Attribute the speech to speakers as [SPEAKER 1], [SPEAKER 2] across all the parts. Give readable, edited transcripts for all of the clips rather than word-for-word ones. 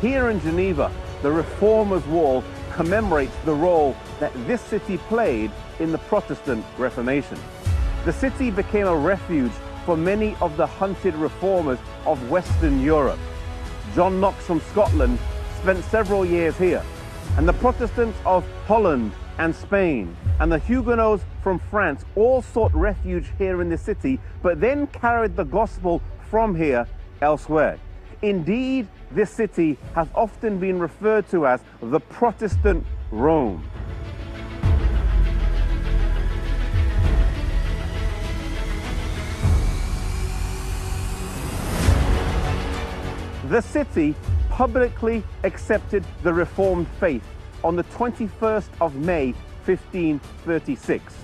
[SPEAKER 1] Here in Geneva, the Reformers' Wall commemorates the role that this city played in the Protestant Reformation. The city became a refuge for many of the hunted reformers of Western Europe. John Knox from Scotland spent several years here, and the Protestants of Holland and Spain and the Huguenots from France all sought refuge here in the city, but then carried the gospel from here elsewhere. Indeed, this city has often been referred to as the Protestant Rome. The city publicly accepted the Reformed faith on the 21st of May, 1536.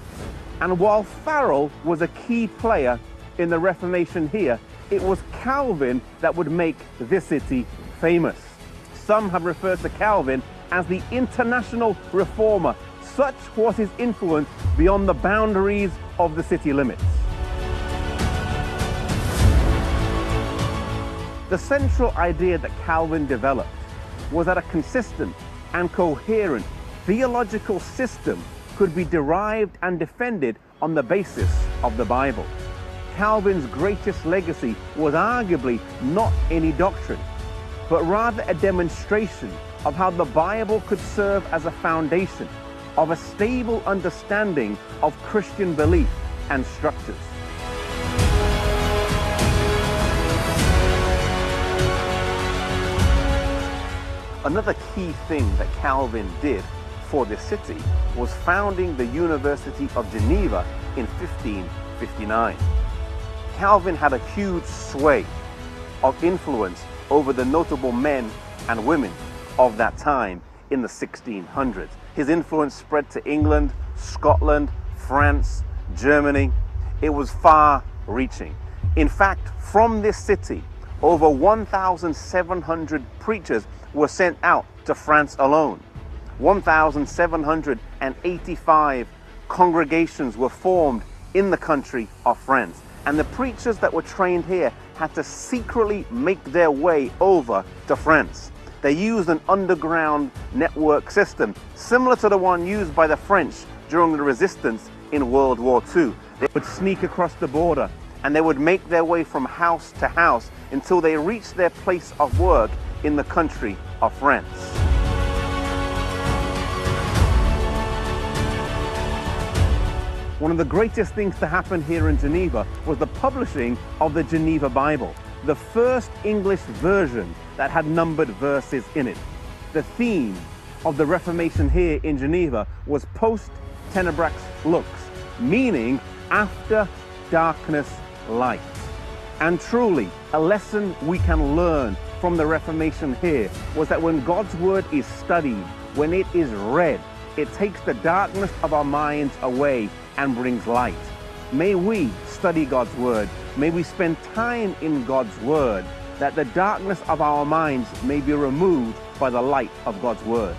[SPEAKER 1] And while Farel was a key player in the Reformation here, it was Calvin that would make this city famous. Some have referred to Calvin as the international reformer. Such was his influence beyond the boundaries of the city limits. The central idea that Calvin developed was that a consistent and coherent theological system could be derived and defended on the basis of the Bible. Calvin's greatest legacy was arguably not any doctrine, but rather a demonstration of how the Bible could serve as a foundation of a stable understanding of Christian belief and structures. Another key thing that Calvin did for this city was founding the University of Geneva in 1559. Calvin had a huge sway of influence over the notable men and women of that time in the 1600s. His influence spread to England, Scotland, France, Germany. It was far-reaching. In fact, from this city, over 1,700 preachers were sent out to France alone. 1,785 congregations were formed in the country of France. And the preachers that were trained here had to secretly make their way over to France. They used an underground network system similar to the one used by the French during the resistance in World War II. They would sneak across the border and they would make their way from house to house until they reached their place of work in the country of France. One of the greatest things to happen here in Geneva was the publishing of the Geneva Bible, the first English version that had numbered verses in it. The theme of the Reformation here in Geneva was post tenebrax lux, meaning after darkness light. And truly, a lesson we can learn from the Reformation here was that when God's word is studied, when it is read, it takes the darkness of our minds away and brings light. May we study God's word. May we spend time in God's word, that the darkness of our minds may be removed by the light of God's word.